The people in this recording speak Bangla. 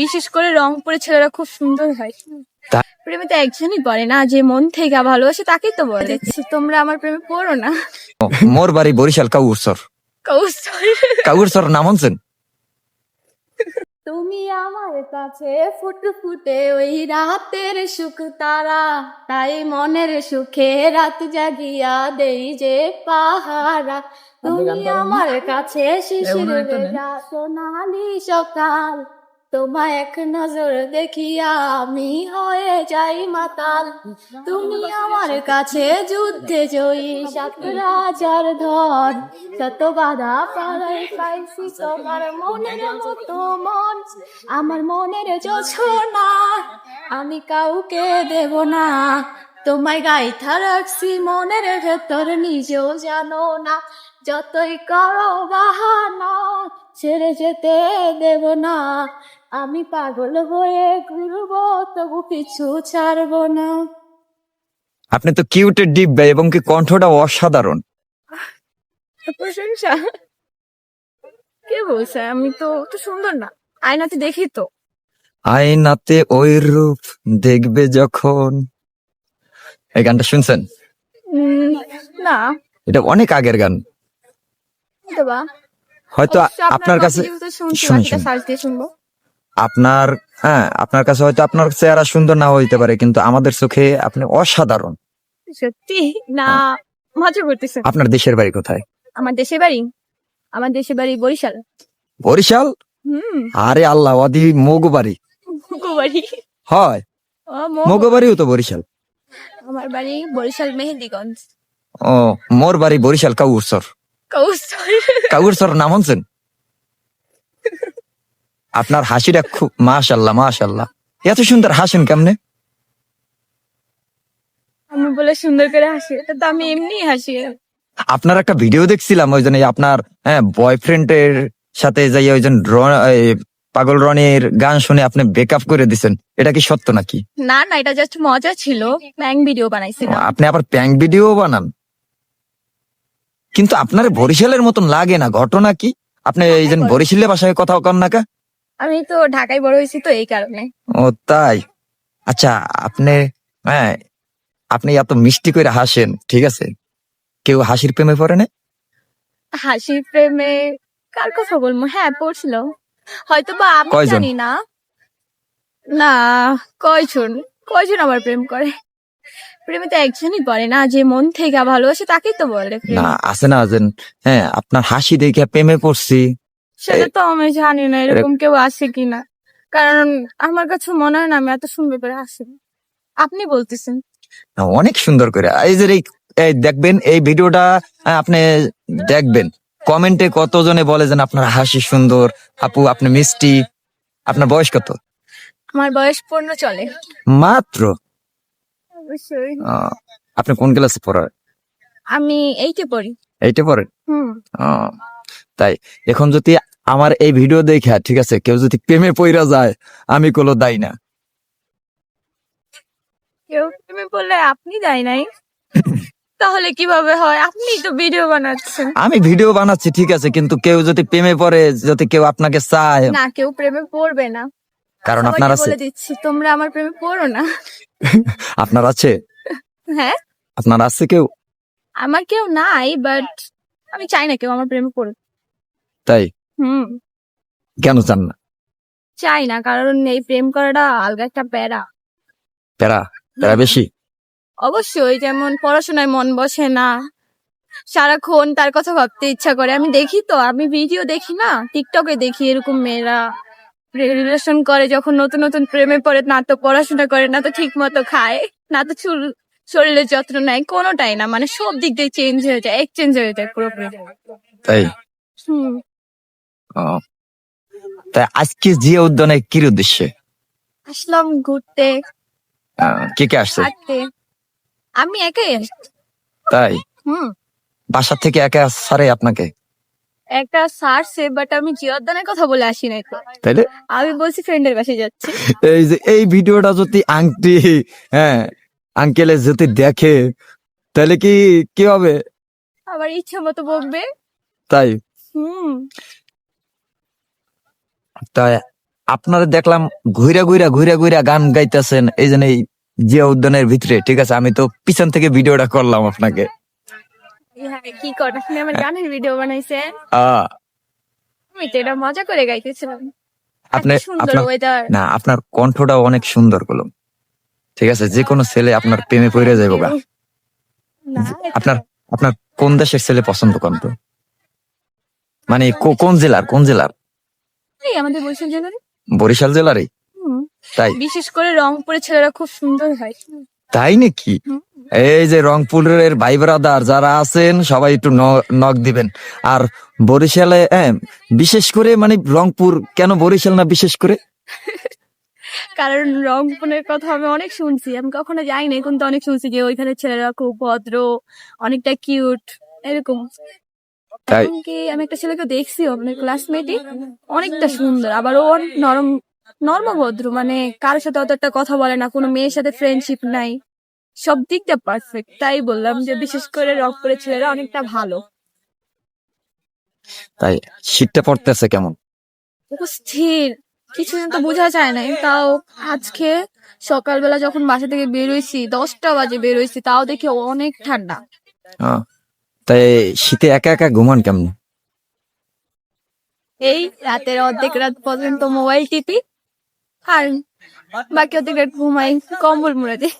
বিশেষ করে রংপুরে ছেলেরা খুব সুন্দর হয়। প্রেমে তো একজনই পড়ে না, যে মন থেকে ভালোবাসে তাকেই তো বলে দিচ্ছি, তোমরা আমার প্রেমে পড়ো না। মোর বাড়ি বরিশাল কাউরসর। কৌশল। কাউরসর নাম শুনছেন? তুমি আমার কাছে ফুটফুটে ওই রাতের সুখ তারা, তাই মনের সুখে রাত জাগিয়া দেই যে পাহারা। তুমি আমার কাছে শিশির ভেজা সোনালি সকাল, তোমায় এক নজর দেখিয়া আমি হয়ে যাই মাতাল। তুমি আমার কাছে যুদ্ধে জয়ী সাত রাজার ধন, শত বাধা পাড়াই পাইছি তোমার মনের মতো মন। আমার মনের জোছনা আমি কাউকে দেব না, তোমায় গাইথা রাখছি মনের ভেতর নিজেও জানো না। যতই করো বাহানা ছেড়ে যেতে দেব না, আমি পাগল হয়ে ঘুরবো তবু পিছু ছাড়বো না। আপনি তো কিউটের ডিব্বা এবং কি কণ্ঠটা অসাধারণ। প্রশংসা কে বলছে? আমি তো তো সুন্দর না, আয়নাতে দেখি তো। আয়নাতে ওই রূপ দেখবে যখন, এই গানটা শুনছেন? না, এটা অনেক আগের গান, হয়তো বা। হয়তো অবশ্য আপনার কথা কাছে যেহেতু শুনছি, শুনুন, বাকিটা শুনুন। সার্চ দিয়ে শুনবো। আপনার আপনার কাছে হয়তো আপনার চেহারা সুন্দর না হইতে পারে, কিন্তু আমাদের চোখে আপনি অসাধারণ। সত্যি না মজা করতেছেন? আপনার দেশের বাড়ি কোথায়? আমার দেশের বাড়ি, আমার দেশের বাড়ি বরিশাল। বরিশাল? আরে আল্লাহ, ওদি মগু বাড়ি বাড়ি হয়, ও মগু বাড়িও তো বরিশাল। আমার বাড়ি বরিশাল মেহেন্দিগঞ্জ। ও, মোর বাড়ি বরিশাল কাউরসর। কৌশল। কাউরসর নাম শুনছেন? আপনার হাসিটা খুব, মাশাল্লাহ মাশাল্লাহ, এত সুন্দর হাসেন কেমনে? আমি বলে সুন্দর করে হাসি, এটা তো আমি এমনি হাসি। আপনার একটা ভিডিও দেখছিলাম, ওই জন্য আপনার বয়ফ্রেন্ডের সাথে যাই ওই জন পাগল রনির গান শুনে আপনি ব্রেকআপ করে দিছেন, এটা কি সত্য নাকি? না না, এটা জাস্ট মজা ছিল, প্র্যাঙ্ক ভিডিও বানাইছিলাম। আপনি আবার প্র্যাঙ্ক ভিডিও বানান? কিন্তু আপনার বরিশালের মতন লাগে না, ঘটনা কি? আপনি এই যে বরিশালের ভাষায় কথা কন না কা? আমি তো ঢাকায় বড় হয়েছি তো এই কারণে। ও তাই? আচ্ছা, আপনি আপনি এত মিষ্টি করে হাসেন, ঠিক আছে, কেউ হাসির প্রেমে পড়ে না? হাসির প্রেমে কার কথা বলবো? হ্যাঁ পড়ছিল, হয়তো বা আমি কয়জন? জানি না। না, কয়জন কয়জন আমার প্রেম করে? প্রেমে তো একজনই পড়ে না, যে মন থেকে ভালোবাসে তাকেই তো বলে প্রেম। না, আছে না যেন, আপনার হাসি দেখে প্রেমে পড়ছি, সেটা তো আমি জানি না এরকম কেউ আছে কিনা, কারণ আমার কাছে মনে হয় না আমি এত সুন্দর করে হাসি। আপনি বলতেছেন। অনেক সুন্দর করে। এই যে এই দেখবেন এই ভিডিওটা, আপনি দেখবেন কমেন্টে কতজনে বলে যেন আপনার হাসি সুন্দর, আপু আপনি মিষ্টি। আপনার বয়স কত? আমার বয়স 15 চলে। মাত্র? অবশ্যই। আপনি কোন ক্লাসে পড়েন? আমি 8-এ পড়ি। 8-এ পড়েন? হুম। তাই এখন যদি আমার এই ভিডিও দেখে, ঠিক আছে, কেউ যদি প্রেমে পইরা যায়, আমি কোনো দায়ী না। কেউ প্রেমে পড়লে আপনি দায়ী নাই? তাহলে কিভাবে হয়? আপনি তো ভিডিও বানাচ্ছেন। আমি ভিডিও বানাচ্ছি, ঠিক আছে, কিন্তু কেউ যদি প্রেমে পড়ে, যদি কেউ আপনাকে চায়, না, কেউ প্রেমে পড়বে না। কারণ আপনার সবাইকে আছে। বলে দিচ্ছি, তোমরা আমার প্রেমে পড়ো না। আপনার আছে? হ্যাঁ, আপনার আছে কেউ? আমার কেউ নাই, বাট আমি চাই না কেউ আমার প্রেমে পড়ুক। তাই? হুম। কেন চান না? চাই না, কারণ এই প্রেম করাটা আলগা একটা প্যারা। প্যারা? প্যারা বেশি? অবশ্যই, যেমন পড়াশোনায় মন বসে না, সারাক্ষণ তার কথা ভাবতে ইচ্ছা করে। আমি দেখি তো, আমি ভিডিও দেখি না, টিকটকে দেখি এরকম মেয়েরা রিলেশন করে, যখন নতুন নতুন প্রেমে পড়ে, না তো পড়াশোনা করে, না তো ঠিক মতো খায়, না তো শরীরের যত্ন নেয়, কোনোটাই না, মানে সব দিক দিয়ে চেঞ্জ হয়ে যায়, এক্সচেঞ্জ হয়ে যায় পুরোপুরি। তাই? হুম। তাই আজকে জিয়া উদ্যানে কির উদ্দেশ্যে আসলাম ঘুরতে, কে কে আসছে? হাঁটতে। আমি একাই আসছি। তাই? হুম। বাসা থেকে একা সারে আপনাকে? একটা সারছে, বাট আমি জিয়াউদ্দানের কথা বলে আসি নাই তো। তাইলে আমি বলছি ফ্রেন্ডের বাসায় যাচ্ছি। এই যে এই ভিডিওটা যদি আংটি আঙ্কেলে যদি দেখে, তাহলে কি কি হবে? আমার ইচ্ছা মতো বকবে। তাই? হুম। তাই আপনারা দেখলাম ঘুরা ঘুরা গান গাইতেছেন এই জন্য এই জিয়া উদ্যানের ভিতরে, ঠিক আছে, আমি তো পিছন থেকে ভিডিওটা করলাম আপনাকে। হ্যাঁ, কি কর আপনি আমার গানের ভিডিও বানাইছেন? আহ আমি তো এটা মজা করে গাইতেছিলাম। আপনি এত সুন্দর আপনার ওয়েদার। না, আপনার কণ্ঠটা অনেক সুন্দর গুলো, ঠিক আছে, যে কোনো ছেলে আপনার প্রেমে পড়ে যাইব গা। না, আপনার আপনার কোন দেশের ছেলে পছন্দ করেন তো? মানে কোন জেলার? এই আমাদের বরিশাল জেলার। বরিশাল জেলারই? তাই? বিশেষ করে রংপুরের ছেলেরা খুব সুন্দর হয়। তাই নাকি? হুম। এই যে রংপুরের ভাই ব্রাদার যারা আছেন সবাই একটু নক দিবেন। আর বরিশালে বিশেষ করে মানে রংপুর কেন, বরিশাল না বিশেষ করে? কারণ রংপুরের কথা আমি অনেক শুনছি, আমি কখনো যাইনি কিন্তু অনেক শুনছি যে ওইখানে ছেলেরা খুব ভদ্র, অনেকটা কিউট এরকম। তাই? এমনকি আমি একটা ছেলেকে দেখছি আপনার ক্লাসমেটই, অনেকটা সুন্দর, আবার ও অনেক নর্মভদ্র, মানে কারোর সাথে অত একটা কথা বলে না, কোনো মেয়ের সাথে ফ্রেন্ডশিপ নাই, সব দিকটা পারফেক্ট। তাই বললাম যে বিশেষ করে রংপুরের ছেলেরা অনেকটা ভালো। তাই? শীতটা পড়তেছে কেমন? স্থির, কিছু তো বোঝা যায় না। তাও আজকে সকালবেলা যখন বাসা থেকে বেরোইছি 10টা বাজে বেরোইছি, তাও দেখি অনেক ঠান্ডা। আহ, তাই শীতে একা একা ঘুমান কেমন? এই রাতের অর্ধেক রাত পর্যন্ত মোবাইল টিপি, আর বাকি অর্ধেক রাত ঘুমাই কম্বল মুড়ে দিই।